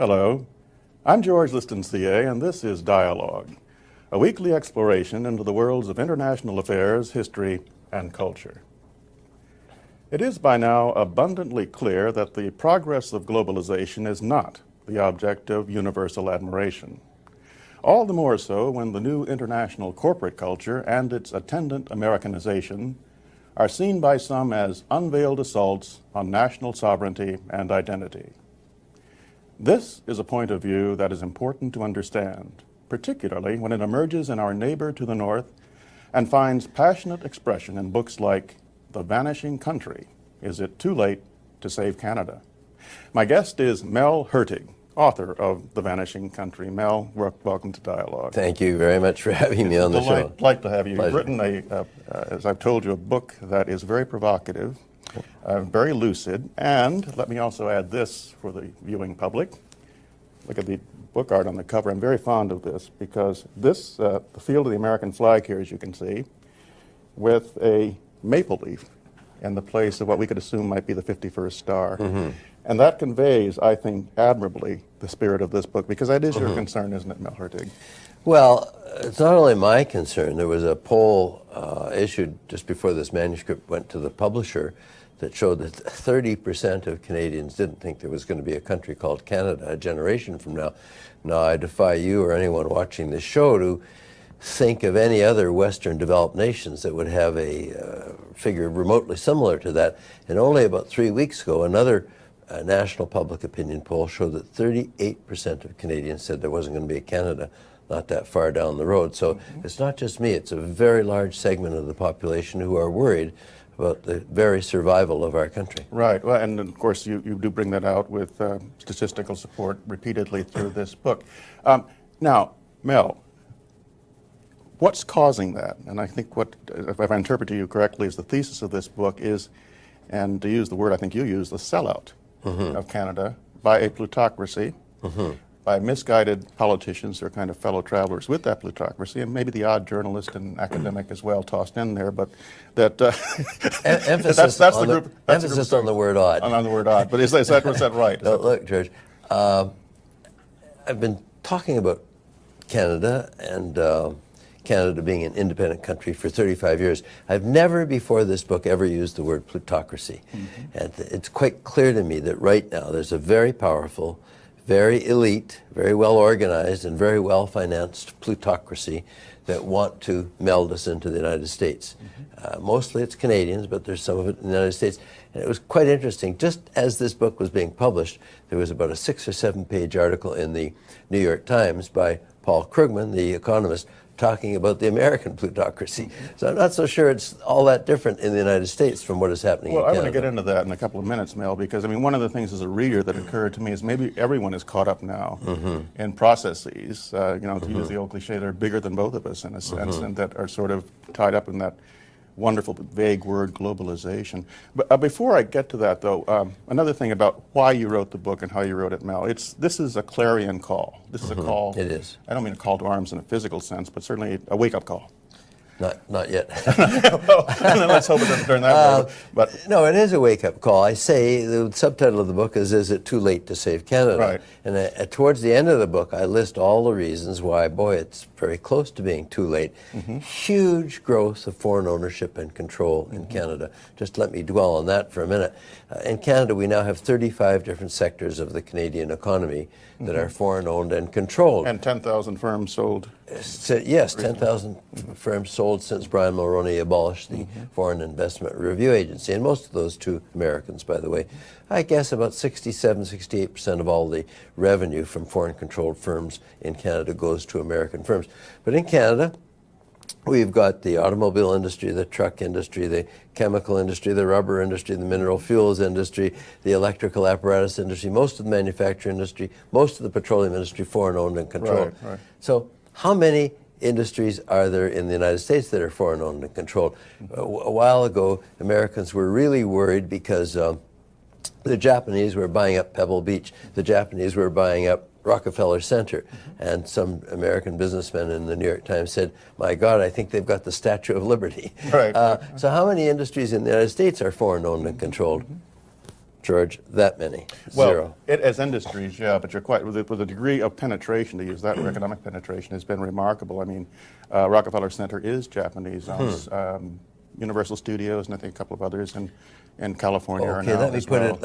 Hello, I'm George Liston, CA, and this is Dialogue, a weekly exploration into the worlds of international affairs, history, and culture. It is by now abundantly clear that the progress of globalization is not the object of universal admiration. All the more so when the new international corporate culture and its attendant Americanization are seen by some as unveiled assaults on national sovereignty and identity. This is a point of view that is important to understand, particularly when it emerges in our neighbor to the north and finds passionate expression in books like The Vanishing Country, Is It Too Late to Save Canada? My guest is Mel Hurtig, author of The Vanishing Country. Mel, welcome to Dialogue. Thank you very much for having me on the show. I'd like to have you. Pleasure. You've written, as I've told you, a book that is very provocative, very lucid, and let me also add this for the viewing public. Look at the book art on the cover. I'm very fond of this because this, the field of the American flag here, as you can see, with a maple leaf in the place of what we could assume might be the 51st star. Mm-hmm. And that conveys, I think, admirably the spirit of this book, because that is your concern, isn't it, Mel Hurtig? Well, it's not only my concern. There was a poll issued just before this manuscript went to the publisher that showed that 30% of Canadians didn't think there was going to be a country called Canada a generation from now. Now, I defy you or anyone watching this show to think of any other Western developed nations that would have a figure remotely similar to that. And only about 3 weeks ago, another national public opinion poll showed that 38% of Canadians said there wasn't going to be a Canada not that far down the road. So it's not just me, it's a very large segment of the population who are worried about the very survival of our country. Right, well, and of course you do bring that out with statistical support repeatedly through this book. Now, Mel, what's causing that? And I think what, if I interpret you correctly, is the thesis of this book is, and to use the word I think you use, the sellout of Canada by a plutocracy, by misguided politicians who are kind of fellow travelers with that plutocracy, and maybe the odd journalist and academic as well tossed in there, but that emphasis that's on the group. Emphasis on the word odd. On the word odd, but is that right? No, look, George, I've been talking about Canada and Canada being an independent country for 35 years. I've never before this book ever used the word plutocracy. And it's quite clear to me that right now there's a very powerful, very elite, very well organized, and very well financed plutocracy that want to meld us into the United States. Mostly it's Canadians, but there's some of it in the United States. And it was quite interesting. Just as this book was being published, there was about a 6 or 7 page article in the New York Times by Paul Krugman, the economist, talking about the American plutocracy. So I'm not so sure it's all that different in the United States from what is happening in Canada. Well, I want to get into that in a couple of minutes, Mel, because I mean, one of the things as a reader that occurred to me is maybe everyone is caught up now in processes, you know, to use the old cliche, they're bigger than both of us in a sense, and that are sort of tied up in that wonderful but vague word globalization. But before I get to that, though, another thing about why you wrote the book and how you wrote it, Mel, this is a clarion call. This is a call. It is. I don't mean a call to arms in a physical sense, but certainly a wake-up call. Not yet. Well, let's hope it doesn't turn that way. But no, it is a wake-up call. I say the subtitle of the book is it too late to save Canada? Right. And towards the end of the book, I list all the reasons why, boy, it's very close to being too late. Huge growth of foreign ownership and control in Canada. Just let me dwell on that for a minute. In Canada, we now have 35 different sectors of the Canadian economy that are foreign-owned and controlled. And 10,000 firms sold. Yes, 10,000 firms sold since Brian Mulroney abolished the Foreign Investment Review Agency, and most of those to Americans, by the way. I guess about 67, 68% of all the revenue from foreign-controlled firms in Canada goes to American firms. But in Canada, we've got the automobile industry, the truck industry, the chemical industry, the rubber industry, the mineral fuels industry, the electrical apparatus industry, most of the manufacturing industry, most of the petroleum industry, foreign-owned and controlled. Right. So how many industries are there in the United States that are foreign-owned and controlled? A while ago, Americans were really worried because the Japanese were buying up Pebble Beach. The Japanese were buying up Rockefeller Center. And some American businessmen in the New York Times said, my God, I think they've got the Statue of Liberty. Right. So how many industries in the United States are foreign-owned and controlled? George, that many. Well, Zero. as industries, yeah, but you're quite, with the degree of penetration, to use that word, economic penetration has been remarkable. I mean, Rockefeller Center is Japanese. Universal Studios and I think a couple of others in California are now let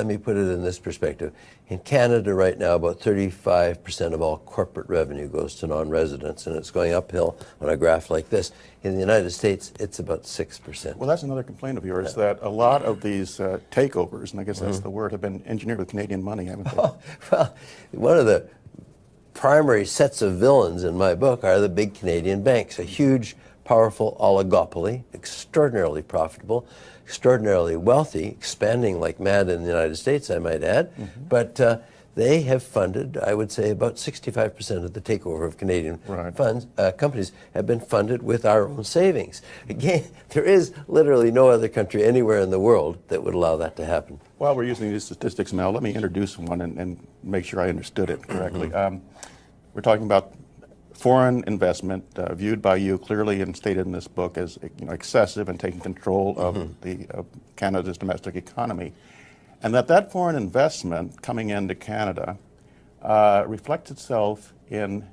me put it in this perspective. In Canada right now, about 35% of all corporate revenue goes to non-residents, and it's going uphill on a graph like this. In the United States, it's about 6%. Well, that's another complaint of yours, that a lot of these takeovers, and I guess that's the word, have been engineered with Canadian money, haven't they? Well, one of the primary sets of villains in my book are the big Canadian banks, a huge, powerful oligopoly, extraordinarily profitable, extraordinarily wealthy, expanding like mad in the United States, I might add. But they have funded, I would say, about 65% of the takeover of Canadian funds, companies have been funded with our own savings. Again, there is literally no other country anywhere in the world that would allow that to happen. While we're using these statistics, Mel, let me introduce one and make sure I understood it correctly. We're talking about foreign investment viewed by you clearly and stated in this book as excessive and taking control of Canada's domestic economy, and that foreign investment coming into Canada reflects itself in,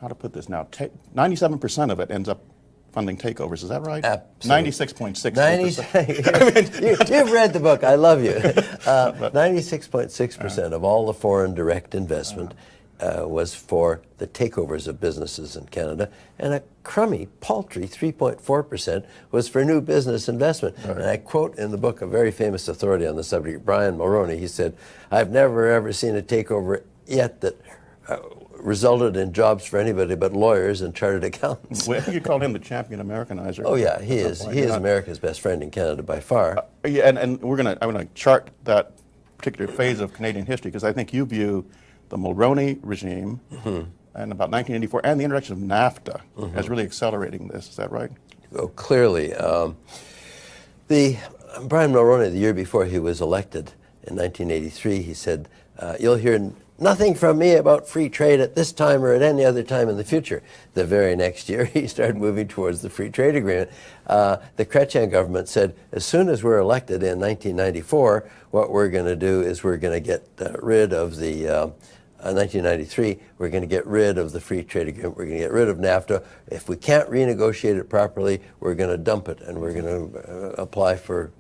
how to put this now, 97% of it ends up funding takeovers. Is that right? Absolutely. 96.6%. You've read the book. I love you. 96.6% of all the foreign direct investment was for the takeovers of businesses in Canada, and a crummy, paltry 3.4% was for new business investment. And I quote in the book a very famous authority on the subject, Brian Mulroney. He said, "I've never ever seen a takeover yet that resulted in jobs for anybody but lawyers and chartered accountants." Well, I think you called him the champion Americanizer. Oh yeah, he is. He is America's best friend in Canada by far. Yeah, and I'm going to chart that particular phase of Canadian history because I think you view the Mulroney regime and about 1984 and the introduction of NAFTA as really accelerating this. Is that right? Oh, clearly. The Brian Mulroney, the year before he was elected in 1983, he said, "You'll hear nothing from me about free trade at this time or at any other time in the future." The very next year, he started moving towards the free trade agreement. The Chrétien government said, as soon as we're elected in 1994, what we're going to do is we're going to get rid of the 1993, we're going to get rid of the free trade agreement. We're going to get rid of NAFTA. If we can't renegotiate it properly, we're going to dump it, and we're going to apply for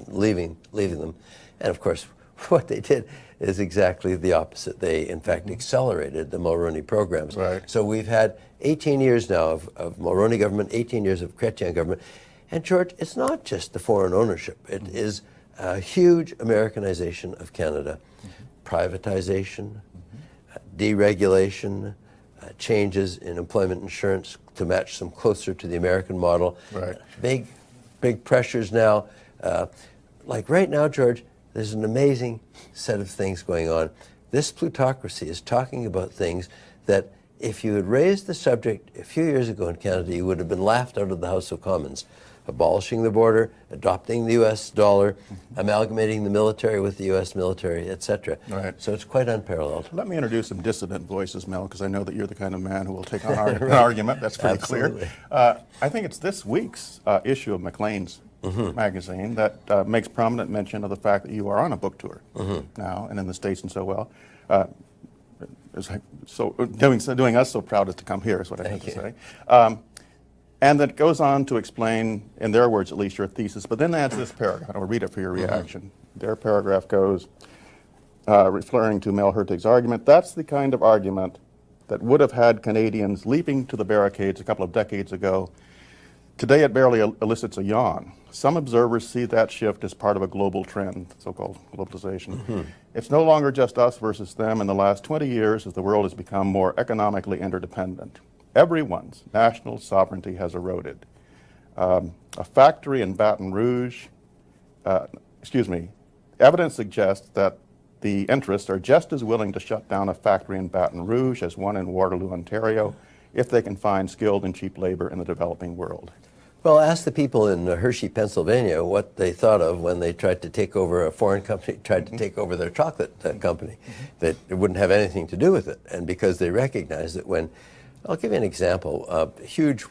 leaving them. And of course, what they did is exactly the opposite. They, in fact, accelerated the Mulroney programs. So we've had 18 years now of Mulroney government, 18 years of Chrétien government. And George, it's not just the foreign ownership. It is a huge Americanization of Canada. Privatization, deregulation, changes in employment insurance to match them closer to the American model. Big pressures now. Like right now, George, there's an amazing set of things going on. This plutocracy is talking about things that if you had raised the subject a few years ago in Canada, you would have been laughed out of the House of Commons. Abolishing the border, adopting the U.S. dollar, amalgamating the military with the U.S. military, etc. So it's quite unparalleled. Let me introduce some dissident voices, Mel, because I know that you're the kind of man who will take on an argument. That's pretty clear. I think it's this week's issue of Maclean's magazine that makes prominent mention of the fact that you are on a book tour now and in the States and so well. So doing us so proud as to come here is what I have to say. And that goes on to explain, in their words at least, your thesis, but then adds this paragraph. I'll read it for your reaction. Their paragraph goes, referring to Mel Hurtig's argument, "That's the kind of argument that would have had Canadians leaping to the barricades a couple of decades ago. Today it barely elicits a yawn. Some observers see that shift as part of a global trend, so-called globalization. It's no longer just us versus them in the last 20 years as the world has become more economically interdependent. Everyone's national sovereignty has eroded. A factory in Baton Rouge, evidence suggests that the interests are just as willing to shut down a factory in Baton Rouge as one in Waterloo, Ontario, if they can find skilled and cheap labor in the developing world." Well, ask the people in Hershey, Pennsylvania, what they thought of when they tried to take over a foreign company, tried to take over their chocolate company, that it wouldn't have anything to do with it. And because they recognized that when, I'll give you an example, a huge,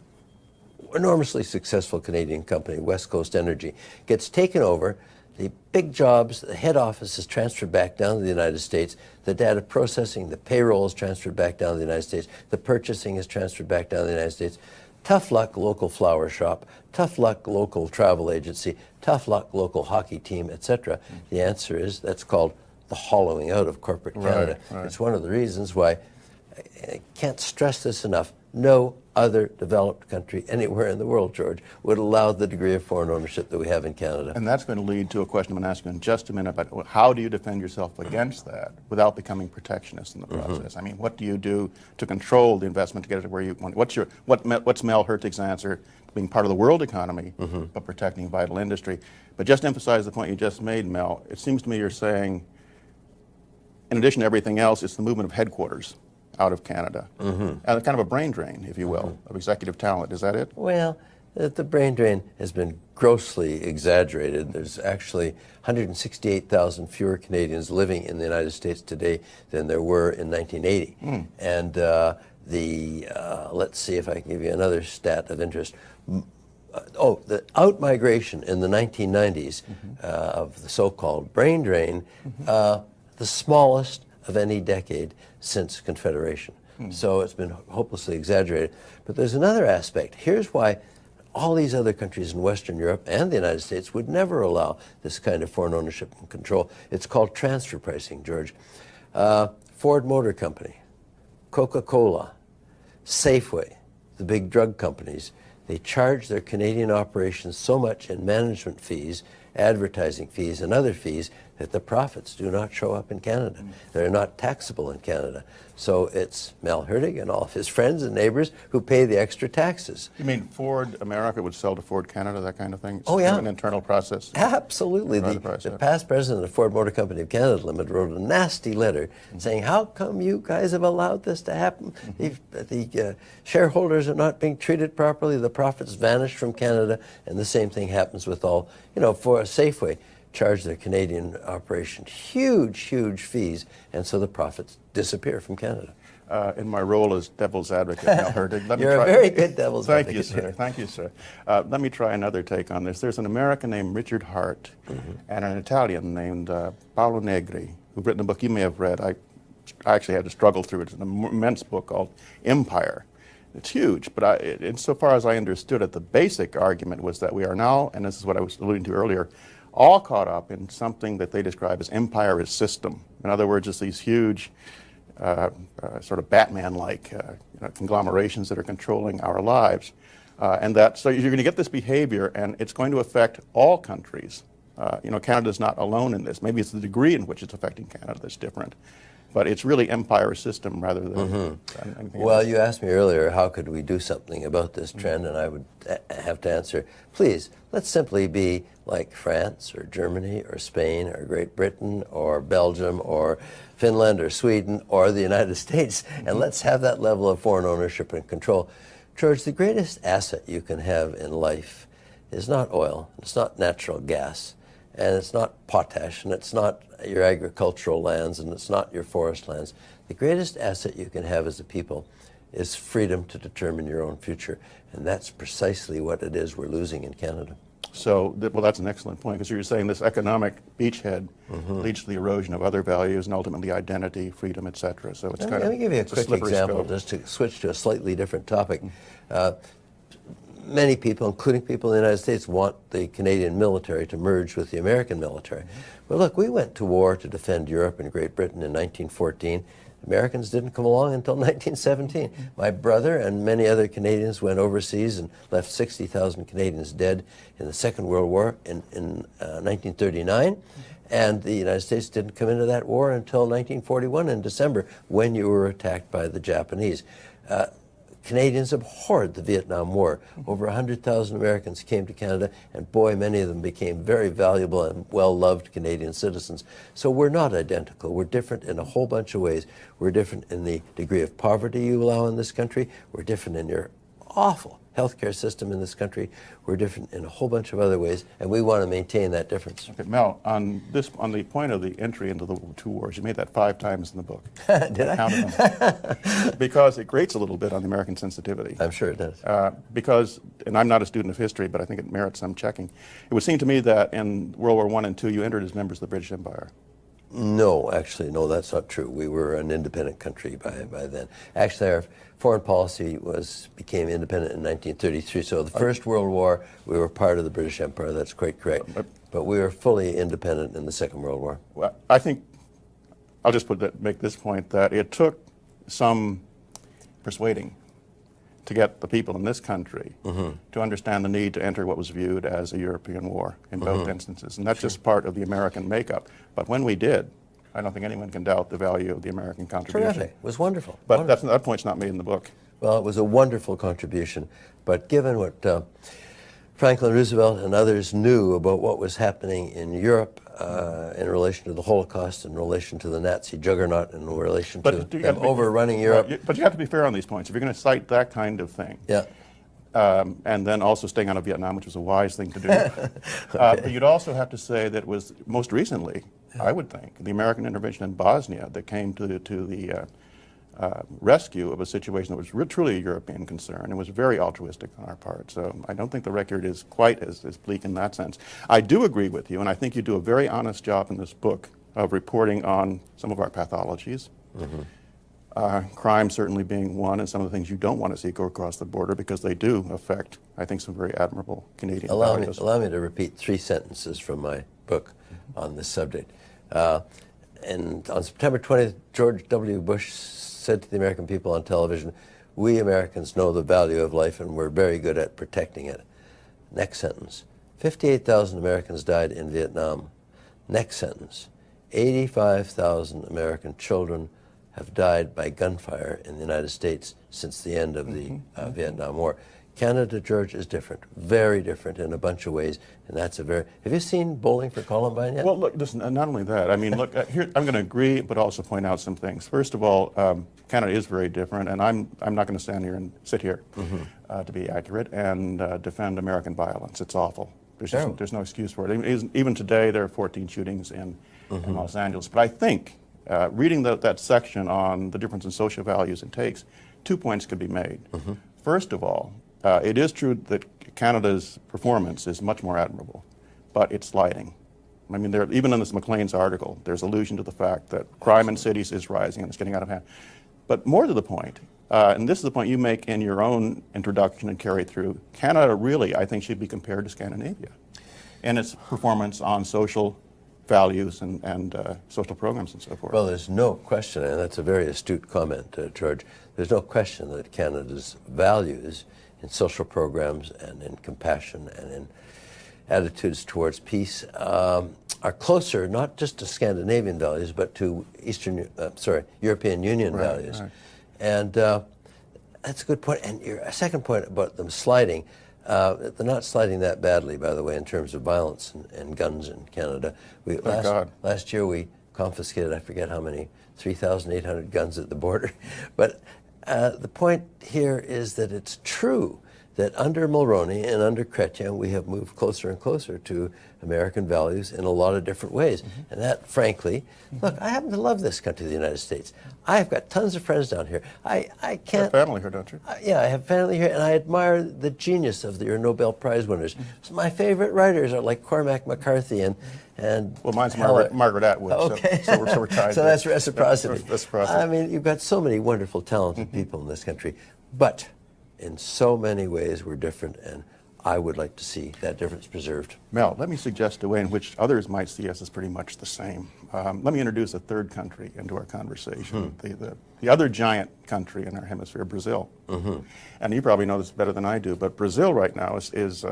enormously successful Canadian company, West Coast Energy, gets taken over, the big jobs, the head office is transferred back down to the United States. The data processing, the payroll is transferred back down to the United States. The purchasing is transferred back down to the United States. Tough luck, local flower shop. Tough luck, local travel agency. Tough luck, local hockey team, etc. The answer is that's called the hollowing out of corporate Canada. Right. It's one of the reasons why I can't stress this enough. No other developed country anywhere in the world, George, would allow the degree of foreign ownership that we have in Canada. And that's going to lead to a question I'm going to ask you in just a minute about how do you defend yourself against that without becoming protectionist in the process? I mean, what do you do to control the investment to get it to where you want? What's Mel Hertig's answer to being part of the world economy but protecting vital industry? But just to emphasize the point you just made, Mel, it seems to me you're saying, in addition to everything else, it's the movement of headquarters out of Canada. And kind of a brain drain, if you will, of executive talent. Is that it? Well, the brain drain has been grossly exaggerated. There's actually 168,000 fewer Canadians living in the United States today than there were in 1980. And let's see if I can give you another stat of interest. The out-migration in the 1990s of the so-called brain drain, the smallest of any decade since Confederation. So it's been hopelessly exaggerated. But there's another aspect. Here's why all these other countries in Western Europe and the United States would never allow this kind of foreign ownership and control. It's called transfer pricing, George. Ford Motor Company, Coca-Cola, Safeway, the big drug companies, they charge their Canadian operations so much in management fees, advertising fees, and other fees that the profits do not show up in Canada. They're not taxable in Canada. So it's Mel Hertig and all of his friends and neighbors who pay the extra taxes. You mean Ford America would sell to Ford Canada, that kind of thing? It's Oh, yeah. An internal process? Absolutely. The past president of Ford Motor Company of Canada Limited wrote a nasty letter saying, how come you guys have allowed this to happen? The shareholders are not being treated properly. The profits vanish from Canada. And the same thing happens with all, for a Safeway, charge their Canadian operation huge, huge fees, and so the profits disappear from Canada. In my role as devil's advocate, Mel Hertig, You're a very good devil's advocate. Thank you, sir. Thank you, sir. Let me try another take on this. There's an American named Richard Hart and an Italian named Paolo Negri, who've written a book you may have read. I actually had to struggle through it. It's an immense book called Empire. It's huge, but insofar as I understood it, the basic argument was that we are now, and this is what I was alluding to earlier, all caught up in something that they describe as empire as system. In other words, it's these huge, sort of Batman-like conglomerations that are controlling our lives. So you're going to get this behavior, and it's going to affect all countries. Canada's not alone in this. Maybe it's the degree in which it's affecting Canada that's different. But it's really empire system rather than anything Well, else. you asked me earlier, how could we do something about this trend? And I would have to answer, please, let's simply be like France or Germany or Spain or Great Britain or Belgium or Finland or Sweden or the United States, and let's have that level of foreign ownership and control. George, the greatest asset you can have in life is not oil, it's not natural gas, and it's not potash, and it's not your agricultural lands, and it's not your forest lands. The greatest asset you can have as a people is freedom to determine your own future, and that's precisely what it is we're losing in Canada. So, that's an excellent point, because you're saying this economic beachhead leads to the erosion of other values and ultimately identity, freedom, etc. So it's Let me give you a quick example, just to switch to a slightly different topic. Many people, including people in the United States, want the Canadian military to merge with the American military. Well, look, we went to war to defend Europe and Great Britain in 1914. Americans didn't come along until 1917. My brother and many other Canadians went overseas and left 60,000 Canadians dead in the Second World War in 1939. And the United States didn't come into that war until 1941 in December, when you were attacked by the Japanese. Canadians abhorred the Vietnam War. Over 100,000 Americans came to Canada, and boy, many of them became very valuable and well-loved Canadian citizens. So we're not identical. We're different in a whole bunch of ways. We're different in the degree of poverty you allow in this country. We're different in your awful healthcare system in this country. We're different in a whole bunch of other ways, and we want to maintain that difference. Okay, Mel, on the point of the entry into the two wars, you made that 5 times in the book. Did I? Counted them. Because it grates a little bit on the American sensitivity. I'm sure it does. Because, and I'm not a student of history, but I think it merits some checking. It would seem to me that in World War I and II, you entered as members of the British Empire. No, actually, no, that's not true. We were an independent country by then. Actually, our foreign policy became independent in 1933. So the First World War, we were part of the British Empire. That's quite correct. But we were fully independent in the Second World War. Well, I think I'll just make this point that it took some persuading to get the people in this country to understand the need to enter what was viewed as a European war in both instances. And that's just part of the American makeup. But when we did, I don't think anyone can doubt the value of the American contribution. Terrific. It was wonderful. But that point's not made in the book. Well, it was a wonderful contribution. But given what Franklin Roosevelt and others knew about what was happening in Europe in relation to the Holocaust, in relation to the Nazi juggernaut, in relation to them overrunning Europe. But you have to be fair on these points. If you're going to cite that kind of thing, and then also staying out of Vietnam, which was a wise thing to do, but you'd also have to say that it was most recently, I would think, the American intervention in Bosnia that came to the rescue of a situation that was truly a European concern and was very altruistic on our part. So I don't think the record is quite as bleak in that sense. I do agree with you, and I think you do a very honest job in this book of reporting on some of our pathologies, crime certainly being one, and some of the things you don't want to see go across the border because they do affect, I think, some very admirable Canadian values. Allow me to repeat 3 sentences from my book on this subject. And on September 20th, George W. Bush said to the American people on television, "We Americans know the value of life and we're very good at protecting it." Next sentence, 58,000 Americans died in Vietnam. Next sentence, 85,000 American children have died by gunfire in the United States since the end of the Vietnam War. Canada, George, is different, very different in a bunch of ways, and that's a very... Have you seen Bowling for Columbine yet? Well, look, listen, not only that, I mean, look, here, I'm going to agree, but also point out some things. First of all, Canada is very different, and I'm not going to stand here and sit here, to be accurate, and defend American violence. It's awful. There's no excuse for it. Even today, there are 14 shootings in Los Angeles. But I think, reading that section on the difference in social values and takes, 2 points could be made. First of all, it is true that Canada's performance is much more admirable, but it's sliding. I mean, even in this Maclean's article, there's allusion to the fact that crime in cities is rising and it's getting out of hand. But more to the point, and this is the point you make in your own introduction and carry through, Canada really, I think, should be compared to Scandinavia in its performance on social values and social programs and so forth. Well, there's no question, and that's a very astute comment, George, there's no question that Canada's values in social programs and in compassion and in attitudes towards peace are closer not just to Scandinavian values but to European Union values. Right. And that's a good point. And your second point about them sliding, they're not sliding that badly, by the way, in terms of violence and guns in Canada. Last year we confiscated, I forget how many, 3,800 guns at the border. But the point here is that it's true that under Mulroney and under Chrétien, we have moved closer and closer to American values in a lot of different ways. And that, frankly, look, I happen to love this country, the United States. I've got tons of friends down here. I can't... You have family here, don't you? Yeah, I have family here, and I admire the genius of your Nobel Prize winners. So my favorite writers are like Cormac McCarthy and well, mine's Margaret Atwood. Okay. So we're tied. So that's reciprocity. Reciprocity. I mean, you've got so many wonderful, talented people in this country, but in so many ways we're different, and I would like to see that difference preserved. Mel, let me suggest a way in which others might see us as pretty much the same. Let me introduce a third country into our conversation, the other giant country in our hemisphere, Brazil. And you probably know this better than I do, but Brazil right now is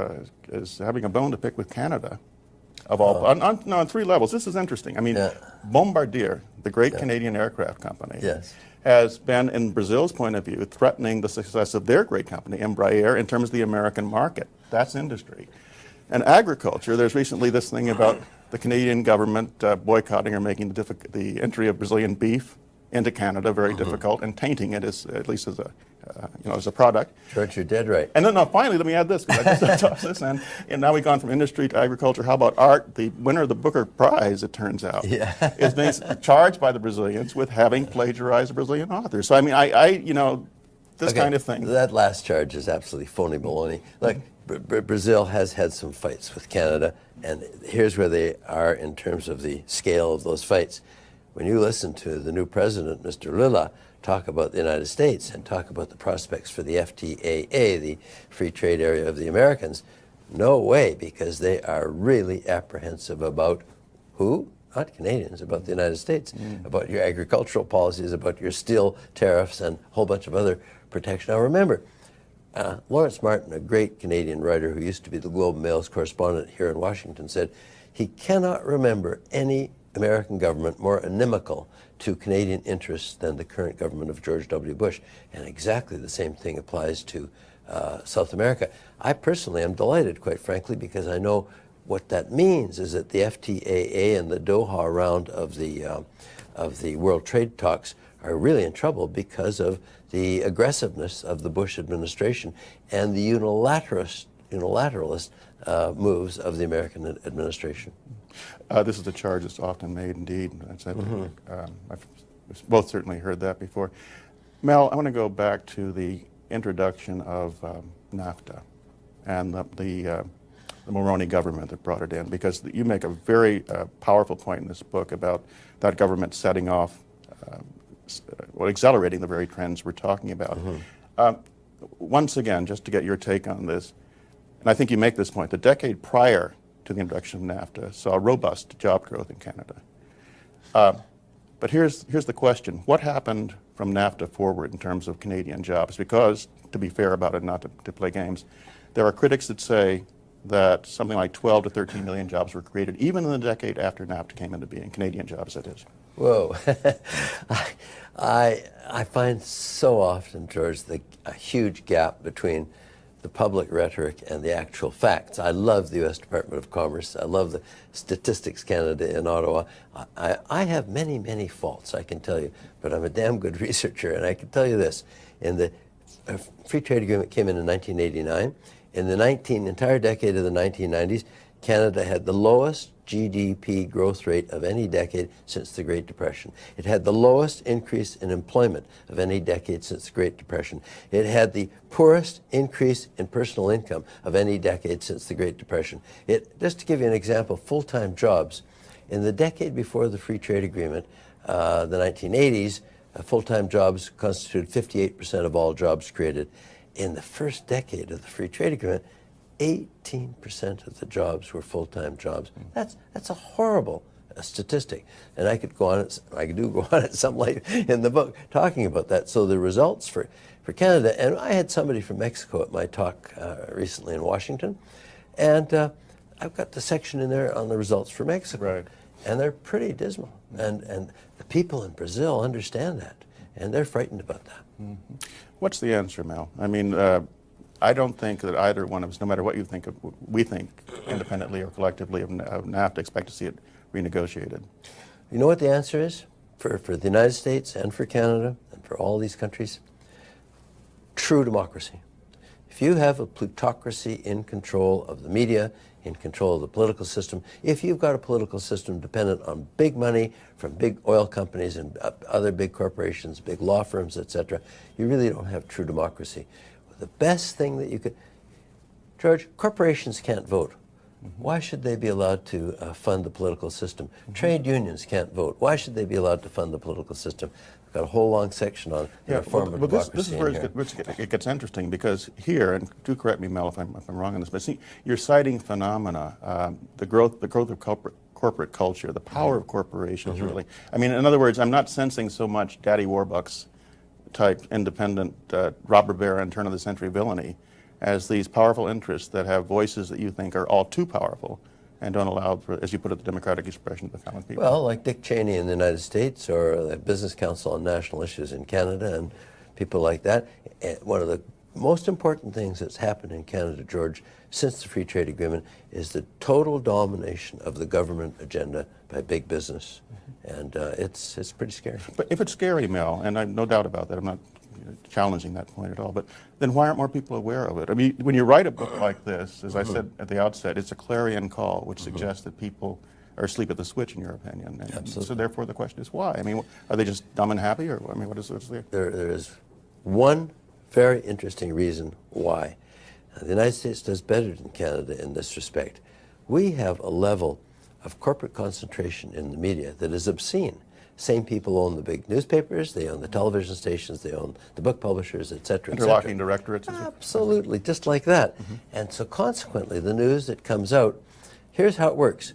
having a bone to pick with Canada. On 3 levels. This is interesting. I mean, Bombardier, the great Canadian aircraft company, has been, in Brazil's point of view, threatening the success of their great company, Embraer, in terms of the American market. That's industry. And agriculture, there's recently this thing about the Canadian government boycotting or making the entry of Brazilian beef into Canada very difficult and tainting it, at least as as a product. George, you're dead right. And then finally, let me add this, because I just tossed this in. And now we've gone from industry to agriculture. How about art? The winner of the Booker Prize, it turns out, is being charged by the Brazilians with having plagiarized a Brazilian author. So, I mean, this kind of thing. That last charge is absolutely phony baloney. Look, Brazil has had some fights with Canada, and here's where they are in terms of the scale of those fights. When you listen to the new president, Mr. Lula, talk about the United States and talk about the prospects for the FTAA, the Free Trade Area of the Americans, no way, because they are really apprehensive about who? Not Canadians, about the United States, about your agricultural policies, about your steel tariffs, and a whole bunch of other protection. Now remember, Lawrence Martin, a great Canadian writer who used to be the Globe and Mail's correspondent here in Washington, said he cannot remember any American government more inimical to Canadian interests than the current government of George W. Bush. And exactly the same thing applies to South America. I personally am delighted, quite frankly, because I know what that means is that the FTAA and the Doha round of the World Trade talks are really in trouble because of the aggressiveness of the Bush administration and the unilateralist moves of the American administration. This is a charge that's often made, indeed. I've both certainly heard that before. Mel, I want to go back to the introduction of NAFTA and the Mulroney government that brought it in, because you make a very powerful point in this book about that government setting off, accelerating the very trends we're talking about. Once again, just to get your take on this, and I think you make this point, the decade prior to the introduction of NAFTA saw robust job growth in Canada. But here's the question. What happened from NAFTA forward in terms of Canadian jobs? Because, to be fair about it, not to play games, there are critics that say that something like 12 to 13 million jobs were created even in the decade after NAFTA came into being, Canadian jobs, that is. Whoa. I find so often, George, a huge gap between the public rhetoric and the actual facts. I love the U.S. Department of Commerce. I love the Statistics Canada in Ottawa. I have many, many faults, I can tell you, but I'm a damn good researcher, and I can tell you this. In the Free Trade Agreement came in 1989. In the entire decade of the 1990s, Canada had the lowest GDP growth rate of any decade since the Great Depression. It had the lowest increase in employment of any decade since the Great Depression. It had the poorest increase in personal income of any decade since the Great Depression. Just to give you an example, full-time jobs. In the decade before the Free Trade Agreement, the 1980s, full-time jobs constituted 58% of all jobs created. In the first decade of the Free Trade Agreement, 18% of the jobs were full-time jobs. That's a horrible statistic, and I could go on. I do go on at some length in the book talking about that. So the results for Canada, and I had somebody from Mexico at my talk recently in Washington, and I've got the section in there on the results for Mexico, right, and they're pretty dismal. And the people in Brazil understand that, and they're frightened about that. What's the answer, Mel? I mean, I don't think that either one of us, no matter what you think of, we think independently or collectively of NAFTA, expect to see it renegotiated. You know what the answer is for the United States and for Canada and for all these countries? True democracy. If you have a plutocracy in control of the media, in control of the political system, if you've got a political system dependent on big money from big oil companies and other big corporations, big law firms, etc., you really don't have true democracy. The best thing that you could, George, corporations can't vote. Why should they be allowed to fund the political system? Trade unions can't vote. Why should they be allowed to fund the political system? I've got a whole long section on the reform of democracy. This is where it gets interesting, because here, and do correct me, Mel, if I'm wrong on this, but see, you're citing phenomena, the growth of corporate culture, the power of corporations, really. I mean, in other words, I'm not sensing so much Daddy Warbucks type independent robber baron turn of the century villainy as these powerful interests that have voices that you think are all too powerful and don't allow for, as you put it, the democratic expression of the common people. Well, like Dick Cheney in the United States, or the Business Council on National Issues in Canada, and people like that. One of the most important things that's happened in Canada, George, since the Free Trade Agreement is the total domination of the government agenda by big business. And it's pretty scary. But if it's scary, Mel, and I have no doubt about that, I'm not challenging that point at all. But then why aren't more people aware of it? I mean, when you write a book like this, as I said at the outset, it's a clarion call, which suggests that people are asleep at the switch, in your opinion. And Absolutely. so therefore the question is why? I mean, are they just dumb and happy, or I mean, what's there? There is one very interesting reason why. The United States does better than Canada in this respect. We have a level of corporate concentration in the media that is obscene. Same people own the big newspapers, they own the television stations, they own the book publishers, et cetera, et Interlocking cetera. directorates? Absolutely, just like that. And so consequently, the news that comes out, here's how it works.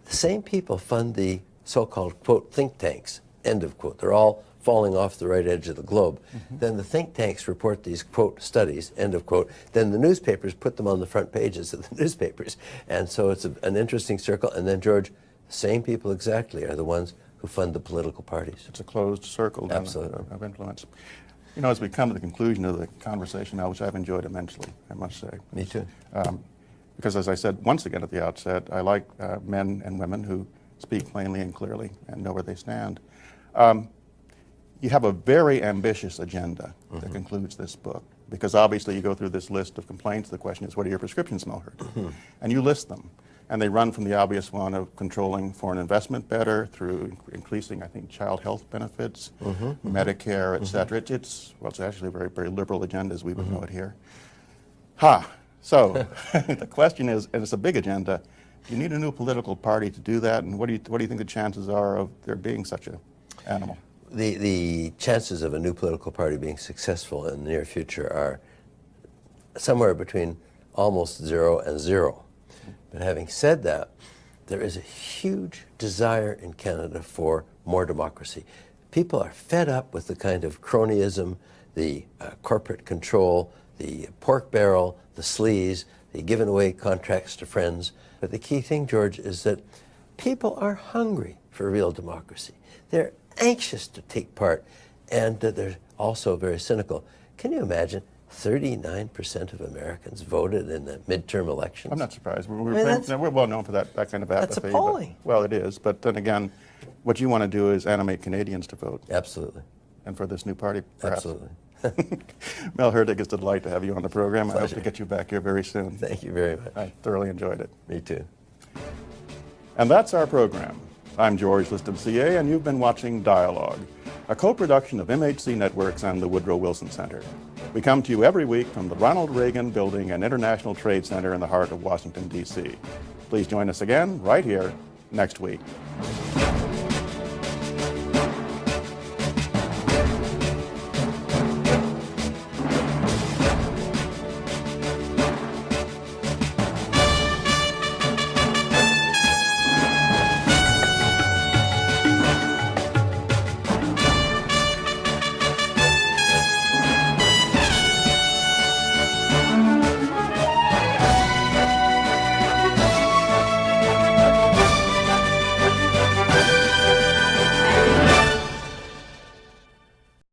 The same people fund the so-called, quote, think tanks, end of quote. They're all falling off the right edge of the globe. Then the think tanks report these, quote, studies, end of quote. Then the newspapers put them on the front pages of the newspapers. And so it's an interesting circle. And then, George, the same people exactly are the ones who fund the political parties. It's a closed circle of influence. You know, as we come to the conclusion of the conversation now, which I've enjoyed immensely, I must say. Me too. Because as I said once again at the outset, I like men and women who speak plainly and clearly and know where they stand. You have a very ambitious agenda that concludes this book, because obviously you go through this list of complaints. The question is, what are your prescriptions, Melhert? And you list them. And they run from the obvious one of controlling foreign investment better through increasing, I think, child health benefits, Medicare, et cetera. It's actually a very, very liberal agenda as we would know it here. So the question is, and it's a big agenda, do you need a new political party to do that? And what do you think the chances are of there being such an animal? The chances of a new political party being successful in the near future are somewhere between almost 0 and 0. But having said that, there is a huge desire in Canada for more democracy. People are fed up with the kind of cronyism, the corporate control, the pork barrel, the sleaze, the giving away contracts to friends. But the key thing, George, is that people are hungry for real democracy. They're anxious to take part, and they're also very cynical. Can you imagine? 39% of Americans voted in the midterm elections. I'm not surprised. We're well known for that kind of apathy. That's appalling. Well, it is. But then again, what you want to do is animate Canadians to vote. Absolutely. And for this new party, perhaps. Absolutely. Mel Herdig, it's a delight to have you on the program. Pleasure. I hope to get you back here very soon. Thank you very much. I thoroughly enjoyed it. Me too. And that's our program. I'm George Liston, CA, and you've been watching Dialogue, a co-production of MHC Networks and the Woodrow Wilson Center. We come to you every week from the Ronald Reagan Building and International Trade Center in the heart of Washington, D.C. Please join us again right here next week.